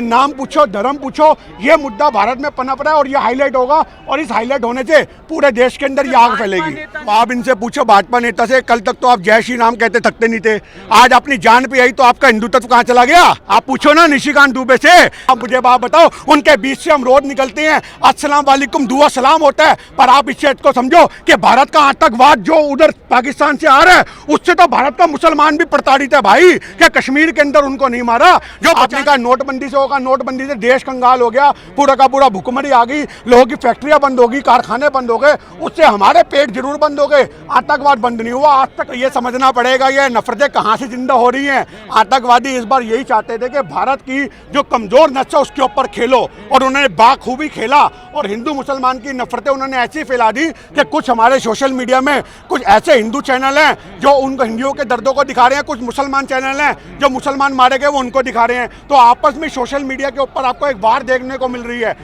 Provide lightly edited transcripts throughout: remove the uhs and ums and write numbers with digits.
नाम पूछो, धर्म पूछो, ये मुद्दा भारत में पनप रहा है और ये हाईलाइट होगा और इस हाईलाइट होने से पूरे देश के अंदर ये आग फैलेगी। तो आप इनसे पूछो भाजपा नेता से, कल तक तो आप जय श्री राम कहते थकते नहीं थे, आज अपनी जान पे आई तो आपका हिंदुत्व कहाँ चला गया? आप पूछो ना निशिकांत दुबे से। आप मुझे बात बताओ, उनके बीच से हम रोज निकलते हैं, अस्सलाम वालेकुम दुआ सलाम होता है, पर आप इस चीज को समझो कि भारत का आतंकवाद जो उधर पाकिस्तान से आ रहा है उससे तो भारत का मुसलमान भी प्रताड़ित है भाई। क्या कश्मीर के अंदर उनको नहीं मारा? जो आपने कहा नोटबंदी से होगा, नोटबंदी से देश कंगाल हो गया, पूरा का पूरा भुखमरी आ गई, लोगों की फैक्ट्रियां बंद होगी, कारखाने बंद हो गए, उससे हमारे पेट जरूर बंद हो गए, आतंकवाद बंद नहीं हुआ आज तक। ये समझना पड़ेगा ये नफरतें कहाँ से जिंदा हो रही हैं। आतंकवादी इस बार यही चाहते थे कि भारत की जो कमजोर नस्ल है उसके ऊपर खेलो, और उन्होंने बाखूबी खेला और हिंदू मुसलमान की नफरतें उन्होंने ऐसी फैला दी कि कुछ हमारे सोशल मीडिया में कुछ ऐसे हिंदू चैनल हैं जो उन हिंदुओं के दर्दों को दिखा रहे हैं, कुछ मुसलमान चैनल हैं जो मुसलमान मारे गए वो उनको दिखा रहे हैं। तो आपस में सोशल मीडिया के ऊपर आपको एक वार देखने को मिल रही है।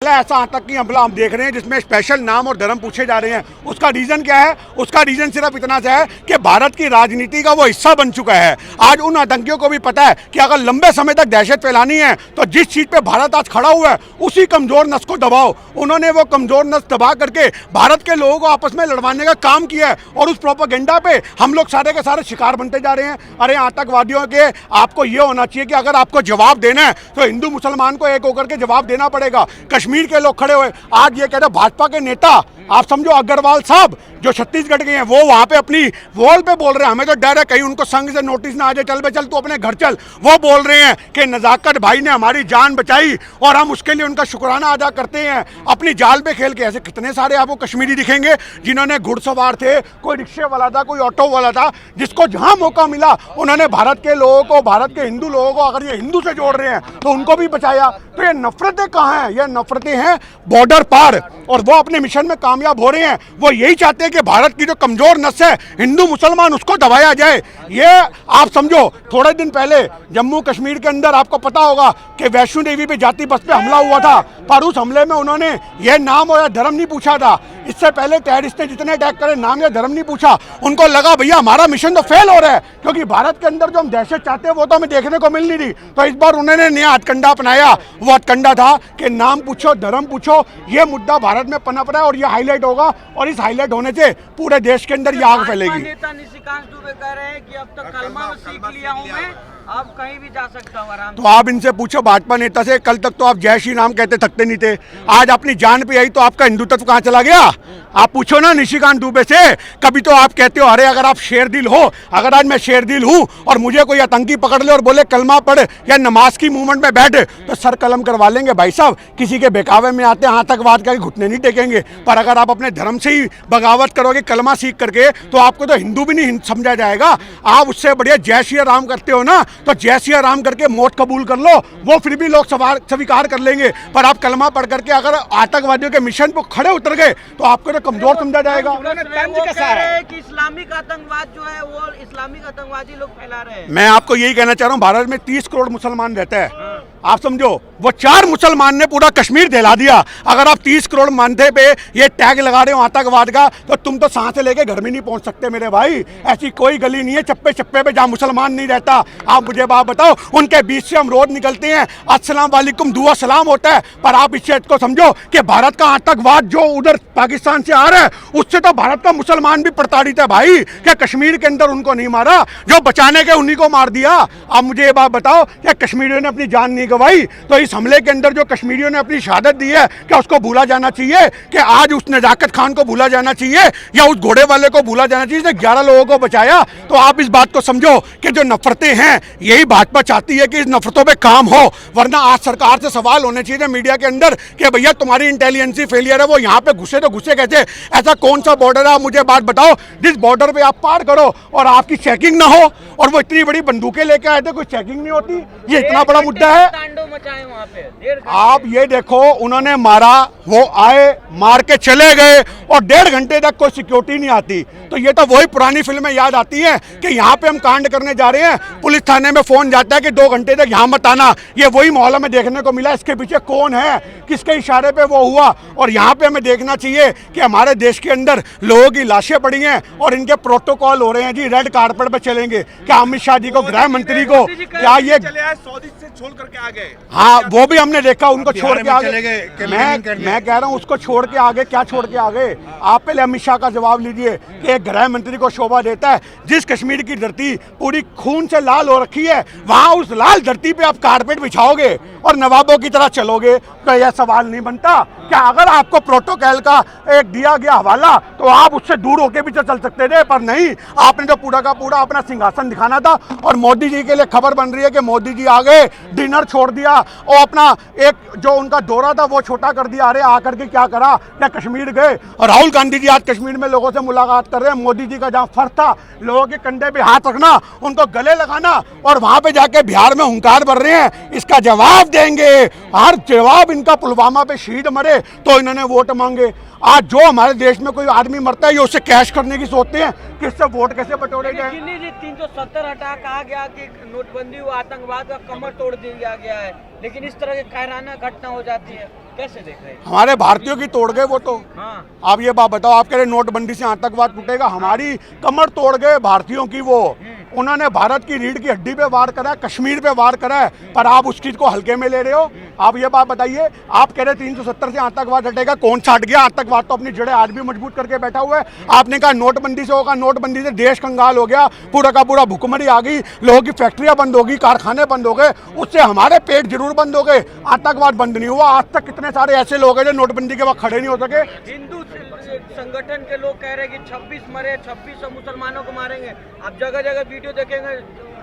ऐसा आतंकी हमला हम देख रहे हैं जिसमें स्पेशल नाम और धर्म पूछे जा रहे हैं। उसका रीजन क्या है? उसका रीजन सिर्फ इतना सा है कि भारत की राजनीति का वो हिस्सा बन चुका है। आज उन आतंकियों को भी पता है कि अगर लंबे समय तक दहशत फैलानी है तो जिस चीज पे भारत आज खड़ा हुआ है उसी कमजोर नस्ल को दबाओ। उन्होंने वो कमजोर नस्ल दबा करके भारत के लोगों को आपस में लड़वाने का काम किया है और उस प्रोपेगेंडा पे हम लोग सारे के सारे शिकार बनते जा रहे हैं। अरे आतंकवादियों के आपको ये होना चाहिए कि अगर आपको जवाब देना है तो हिंदू मुसलमान को एक होकर के जवाब देना पड़ेगा। कश्मीर के लोग खड़े हुए आज ये कहते भाजपा के नेता, आप समझो अग्रवाल साहब जो छत्तीसगढ़ के हैं, वो वहां पे अपनी वॉल पे बोल रहे हैं, हमें तो डर है कहीं उनको संघ से नोटिस ना आ जाए, चल बे चल तू अपने घर चल। वो बोल रहे हैं कि नजाकत भाई ने हमारी जान बचाई और हम उसके लिए उनका शुक्राना अदा करते हैं। अपनी जाल पे खेल के ऐसे कितने सारे आपको कश्मीरी दिखेंगे जिन्होंने घुड़सवार थे, कोई रिक्शे वाला था, कोई ऑटो वाला था, जिसको जहां मौका मिला उन्होंने भारत के लोगों को, भारत के हिंदू लोगों को, अगर ये हिंदू से जोड़ रहे हैं तो उनको भी बचाया। तो ये नफरतें कहाँ हैं? ये नफरतें हैं बॉर्डर पार, और वो अपने मिशन में कामयाब हो रहे हैं। वो यही चाहते हैं कि भारत की जो कमजोर नस्ल है हिंदू मुसलमान उसको दबाया जाए। ये आप समझो थोड़े दिन पहले जम्मू कश्मीर के अंदर आपको पता होगा कि वैष्णो देवी पे जाति बस पे हमला हुआ था, पर उस हमले में उन्होंने ये नाम और धर्म नहीं पूछा था। इससे पहले टेररिस्ट ने जितने अटैक करे नाम या धर्म नहीं पूछा, उनको लगा भैया हमारा मिशन तो फेल हो रहा है, क्योंकि भारत के अंदर जो हम दहशत चाहते हैं वो तो हमें देखने को मिल नहीं रही। तो इस बार उन्होंने नया हथकंडा अपनाया। वो हथकंडा था कि नाम पूछो, धर्म पूछो, ये मुद्दा भारत में पनप रहा है और ये हाईलाइट होगा और इस हाईलाइट होने से पूरे देश के अंदर ये आग फैलेगी। नेता निशिकांत दुबे कह रहे हैं कि अब तक कलमा सीख लिया हूं मैं, अब कहीं भी जा सकता हूं आराम से। तो आप इनसे पूछो भाजपा नेता से, कल तक तो आप जय श्री राम कहते थकते नहीं थे, आज अपनी जान पे आई तो आपका हिंदुत्व कहाँ चला गया? आप पूछो ना निशिकांत दुबे से। कभी तो आप कहते हो अरे अगर आप शेर दिल हो, अगर आज मैं शेर दिल हूं और मुझे कोई आतंकी पकड़ ले और बोले कलमा पढ़ या नमाज की मूवमेंट में बैठ, तो सर कलम करवा लेंगे भाई साहब। किसी के बेकावे में आते हैं आतंकवाद का घुटने नहीं टेकेंगे। पर अगर आप अपने धर्म से ही बगावत करोगे कलमा सीख करके तो आपको तो हिंदू भी नहीं समझा जाएगा। आप उससे बढ़िया जय श्री राम करते हो ना, तो जय श्री राम करके मौत कबूल कर लो, वो फिर भी लोग स्वीकार कर लेंगे। पर आप कलमा पढ़ करके अगर आतंकवादियों के मिशन पर खड़े उतर गए तो आपको तो कमजोर समझा जाएगा। वो कह रहे हैं कि इस्लामिक आतंकवाद जो है वो इस्लामिक आतंकवादी लोग फैला रहे हैं। मैं आपको यही कहना चाह रहा हूँ, भारत में 30 करोड़ मुसलमान रहते हैं, आप समझो वो 4 मुसलमान ने पूरा कश्मीर दहला दिया। अगर आप 30 करोड़ मानते पे ये टैग लगा रहे हो आतंकवाद का, तो तुम तो सांस लेके घर में नहीं पहुंच सकते मेरे भाई। ऐसी कोई गली नहीं है चप्पे चप्पे पे जहां मुसलमान नहीं रहता। आप मुझे बात बताओ, उनके बीच से हम रोज निकलते हैं, अस्सलाम वालेकुम दुआ सलाम होता है, पर आप इस चीज को समझो कि भारत का आतंकवाद जो उधर पाकिस्तान से आ रहा है उससे तो भारत का मुसलमान भी प्रताड़ित है भाई। क्या कश्मीर के अंदर उनको नहीं मारा? जो बचाने के उन्हीं को मार दिया। आप मुझे ये बात बताओ, क्या कश्मीरियों ने अपनी जान नहीं गंवाई? तो इस हमले के अंदर जो कश्मीरियों ने अपनी शहादत दी है, क्या उसको भूला जाना चाहिए? कि आज उस नजाकत खान को भूला जाना चाहिए या उस घोड़े वाले को भूला जाना चाहिए जिसने 11 लोगों को बचाया? तो आप इस बात को समझो कि जो नफरतें हैं यही भाजपा चाहती है कि इस नफरतों पे काम हो। वरना आज सरकार से सवाल होने चाहिए मीडिया के अंदर कि भैया तुम्हारी इंटेलिजेंसी फेलियर है, वो यहाँ पे घुसे तो घुसे कैसे? ऐसा कौन सा बॉर्डर है आप मुझे बात बताओ जिस बॉर्डर पे आप पार करो और आपकी चेकिंग ना हो? और वो इतनी बड़ी बंदूकें लेके आए थे, कोई चेकिंग नहीं होती। ये इतना बड़ा मुद्दा है। मचाए वहाँ पे 1.5 घंटे। आप ये देखो, उन्होंने मारा, वो आए, मार के चले गए और 1.5 घंटे तक कोई सिक्योरिटी नहीं आती। तो ये तो वही पुरानी फिल्में याद आती हैं कि यहाँ पे हम कांड करने जा रहे हैं, पुलिस थाने में फोन जाता है कि 2 घंटे तक यहाँ मत आना। ये वही माहौल में देखने को मिला। इसके पीछे कौन है, किसके इशारे पे वो हुआ? और यहाँ पे हमें देखना चाहिए कि हमारे देश के अंदर लोगों की लाशें पड़ी हैं और इनके प्रोटोकॉल हो रहे हैं जी, रेड कारपेट पे चलेंगे। क्या अमित शाह जी को, गृह मंत्री को, क्या ये चले आए, सऊदी से छोड़ करके आ गए? हाँ, वो भी हमने देखा, उनको छोड़ के आगे। चले गए कि मैं कह रहा हूँ उसको छोड़ के आगे, क्या छोड़ के आगे? आप पहले अमित शाह का जवाब लीजिए कि एक गृह मंत्री को शोभा देता है। जिस कश्मीर की धरती पूरी खून से लाल हो रखी है, वहां उस लाल धरती पे आप कारपेट बिछाओगे और नवाबों की तरह चलोगे? तो यह सवाल नहीं बनता क्या? अगर आपको प्रोटोकॉल का एक दिया गया हवाला तो आप उससे दूर होके भी तो चल सकते थे, पर नहीं, आपने तो पूरा का पूरा अपना सिंहासन दिखाना था। और मोदी जी के लिए खबर बन रही है कि मोदी जी आ गए, डिनर छोड़ दिया और अपना एक जो उनका दौरा था वो छोटा कर दिया। अरे आकर के क्या करा? क्या कश्मीर गए? और राहुल गांधी जी आज कश्मीर में लोगों से मुलाकात कर रहे हैं। मोदी जी का जहाँ फर्ज था लोगों के कंधे पे हाथ रखना, उनको गले लगाना, और वहां पे जाके बिहार में हुंकार भर रहे हैं, इसका जवाब देंगे। हर जवाब इनका पुलवामा पे शहीद मरे तो इन्होंने वोट मांगे। आज जो हमारे देश में कोई आदमी मरता है ये उससे कैश करने की सोचते हैं, किससे वोट कैसे बटोरे जाए। गिन्नी जी 370 हटा कहा गया कि नोटबंदी हुआ, आतंकवाद का कमर तोड़ दिया गया है, लेकिन इस तरह की कायराना घटना हो जाती है, कैसे देख रहे हैं? हमारे भारतीयों की तोड़ गए वो तो। हाँ। आप ये बात बताओ, आप कह रहे नोटबंदी से आतंकवाद टूटेगा? हमारी कमर तोड़ गए भारतीयों की वो। उन्होंने भारत की रीढ़ की हड्डी पे वार करा है, कश्मीर पे वार करा है, पर आप उस चीज को हल्के में ले रहे हो। आप ये बात बताइए, आप कह रहे 370 से आतंकवाद हटेगा, कौन सा हट गया? आतंकवाद तो अपनी जड़ें आज भी मजबूत करके बैठा हुआ है। आपने कहा नोटबंदी से होगा, नोटबंदी से देश कंगाल हो गया, पूरा का पूरा भुखमरी आ गई, लोगों की फैक्ट्रियां बंद होगी, कारखाने बंद हो गए, उससे हमारे पेट जरूर बंद हो गए, आतंकवाद बंद नहीं हुआ। आज तक कितने सारे ऐसे लोग हैं जो नोटबंदी के वक्त खड़े नहीं हो सके। हिंदू संगठन के लोग कह रहे हैं कि 26 मरे, 26 मुसलमानों को मारेंगे। आप जगह जगह वीडियो देखेंगे,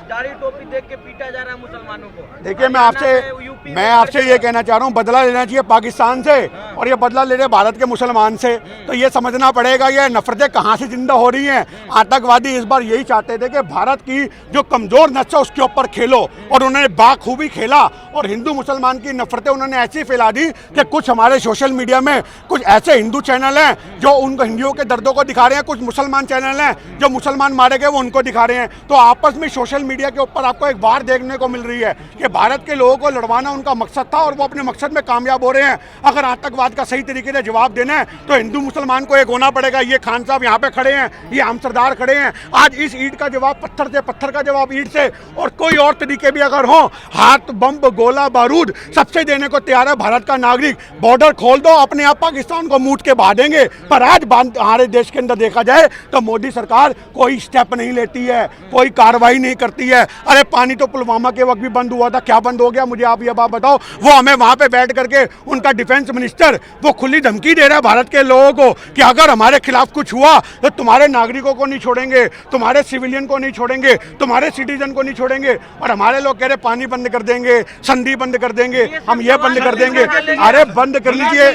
दाढ़ी टोपी देख के पीटा जा रहा है मुसलमानों को। देखिए, मैं आपसे ये कहना चाह रहा हूँ, बदला लेना चाहिए पाकिस्तान से, और ये बदला ले रहे भारत के मुसलमान से। तो ये समझना पड़ेगा ये नफरतें कहाँ से जिंदा हो रही हैं। आतंकवादी इस बार यही चाहते थे कि भारत की जो कमजोर नस है उसके ऊपर खेलो, और उन्होंने बाखूबी खेला। और हिंदू मुसलमान की नफरतें उन्होंने ऐसी फैला दी कि कुछ हमारे सोशल मीडिया में कुछ ऐसे हिंदू चैनल हैं जो उनको हिंदुओं के दर्दों को दिखा रहे हैं, कुछ मुसलमान चैनल हैं जो मुसलमान मारे गए वो उनको दिखा रहे हैं। तो आपस में सोशल मीडिया के ऊपर आपको एक बार देखने को मिल रही है कि भारत के लोगों को लड़वाना उनका मकसद था और वो अपने मकसद में कामयाब हो रहे हैं। अगर आतंकवाद का सही तरीके से जवाब देना है तो हिंदू मुसलमान को एक होना पड़ेगा। ये खान साहब यहाँ पे खड़े हैं, ये हम सरदार खड़े हैं। आज इस ईंट का जवाब पत्थर से, पत्थर का जवाब ईंट से, और कोई और तरीके भी अगर हो, हाथ बम गोला बारूद सबसे देने को तैयार है भारत का नागरिक। बॉर्डर खोल दो, अपने आप पाकिस्तान को मूट के बहा देंगे। पर आज हमारे देश के अंदर देखा जाए तो मोदी सरकार कोई स्टेप नहीं लेती है, कोई कार्रवाई नहीं करती है। अरे पानी तो पुलवामा के वक्त भी बंद हुआ था, क्या बंद हो गया? मुझे आप ये बात बताओ। वो हमें वहां पे बैठ करके उनका डिफेंस मिनिस्टर वो खुली धमकी दे रहा है भारत के लोगों को कि अगर हमारे खिलाफ कुछ हुआ तो तुम्हारे नागरिकों को नहीं छोड़ेंगे, तुम्हारे सिविलियन को नहीं छोड़ेंगे, तुम्हारे सिटीजन को नहीं छोड़ेंगे। और हमारे लोग कह रहे पानी बंद कर देंगे, संधि बंद कर देंगे, हम ये बंद कर देंगे। अरे बंद कर लीजिए।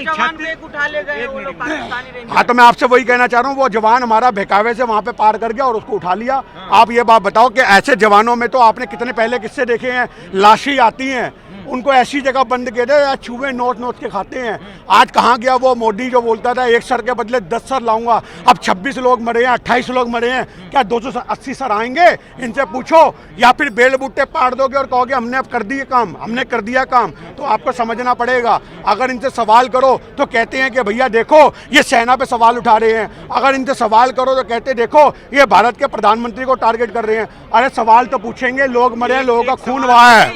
हाँ, तो मैं आपसे वही कहना चाह रहा हूँ, वो जवान हमारा बहकावे से वहां पे पार कर गया और उसको उठा लिया। आप ये बात बताओ कि ऐसे जवानों में तो आपने कितने पहले किस्से देखे हैं, लाशें आती हैं, उनको ऐसी जगह बंद किए थे या चूहे नोच नोच के खाते हैं। आज कहाँ गया वो मोदी जो बोलता था एक सर के बदले 10 सर लाऊंगा? अब 26 लोग मरे हैं, 28 लोग मरे हैं, क्या 280 सर आएंगे? इनसे पूछो, या फिर बेल बूटे पाड़ दोगे और कहोगे हमने अब कर दिए काम, हमने कर दिया काम? तो आपको समझना पड़ेगा। अगर इनसे सवाल करो तो कहते हैं कि भैया देखो ये सेना पे सवाल उठा रहे हैं। अगर इनसे सवाल करो तो कहते देखो ये भारत के प्रधानमंत्री को टारगेट कर रहे हैं। अरे सवाल तो पूछेंगे, लोग मरे हैं, लोगों का खून बहा है।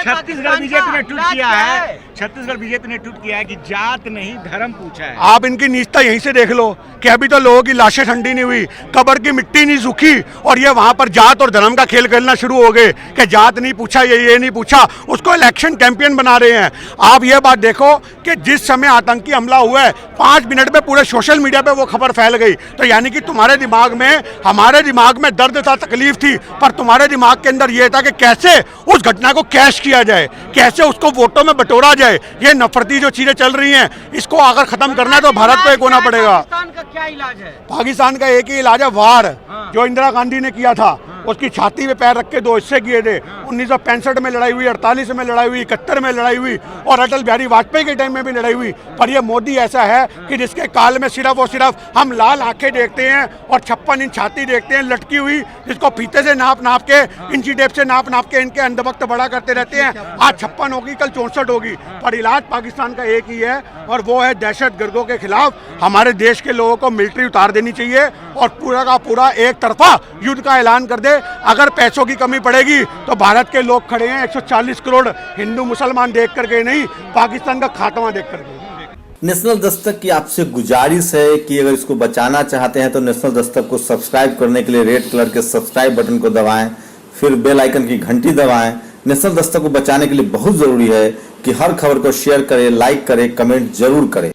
छत्तीसगढ़ बीजेपी ने ट्वीट किया है, छत्तीसगढ़ बीजेपी ने ट्वीट किया है कि जात नहीं धर्म पूछा है। आप इनकी नीचता यहीं से देख लो कि अभी तो लोगों की लाशें ठंडी नहीं हुई, कब्र की मिट्टी नहीं सूखी, और ये वहां पर जात और धर्म का खेल खेलना शुरू हो गए कि जात नहीं पूछा, ये नहीं पूछा, उसको इलेक्शन कैंपेन बना रहे हैं। आप ये बात देखो कि जिस समय आतंकी हमला हुआ है 5 मिनट में पूरे सोशल मीडिया पे वो खबर फैल गई। तो यानी कि तुम्हारे दिमाग में, हमारे दिमाग में दर्द था, तकलीफ थी, पर तुम्हारे दिमाग के अंदर ये था कि कैसे उस घटना को कैश किया जाए, कैसे उसको वोटों में बटोरा जाए। ये नफरती जो चीजें चल रही हैं, इसको अगर खत्म करना है तो भारत को एक होना पड़ेगा। पाकिस्तान का क्या इलाज है? पाकिस्तान का एक ही इलाज है, वार, जो इंदिरा गांधी ने किया था। उसकी छाती पे पैर रख के 2 हिस्से किए थे। 1965 में लड़ाई हुई, 48 में लड़ाई हुई, 71 में लड़ाई हुई और अटल बिहारी वाजपेयी के टाइम में भी लड़ाई हुई। पर ये मोदी ऐसा है कि जिसके काल में सिर्फ और सिर्फ हम लाल आंखें देखते हैं और 56 इंच छाती देखते हैं लटकी हुई, जिसको फीते से नाप नाप के, इंची टेप से नाप नाप के इनके अंधभक्त बड़ा करते रहते हैं। आज 56 होगी, कल 64 होगी, पर इलाज पाकिस्तान का एक ही है और वो है दहशतगर्दों के खिलाफ हमारे देश के लोगों को मिलिट्री उतार देनी चाहिए और पूरा का पूरा एक तरफा युद्ध का ऐलान कर दे। अगर पैसों की कमी पड़ेगी तो भारत के लोग खड़े हैं 140 करोड़ हिंदू मुसलमान देख करके नहीं, पाकिस्तान का खात्मा देख करके। नेशनल दस्तक की आपसे गुजारिश है कि अगर इसको बचाना चाहते हैं तो नेशनल दस्तक को सब्सक्राइब करने के लिए रेड कलर के सब्सक्राइब बटन को दबाएं, फिर बेल आइकन की घंटी दबाएं। नेशनल दस्तक को बचाने के लिए बहुत जरूरी है कि हर खबर को शेयर करें, लाइक करें, कमेंट जरूर करें।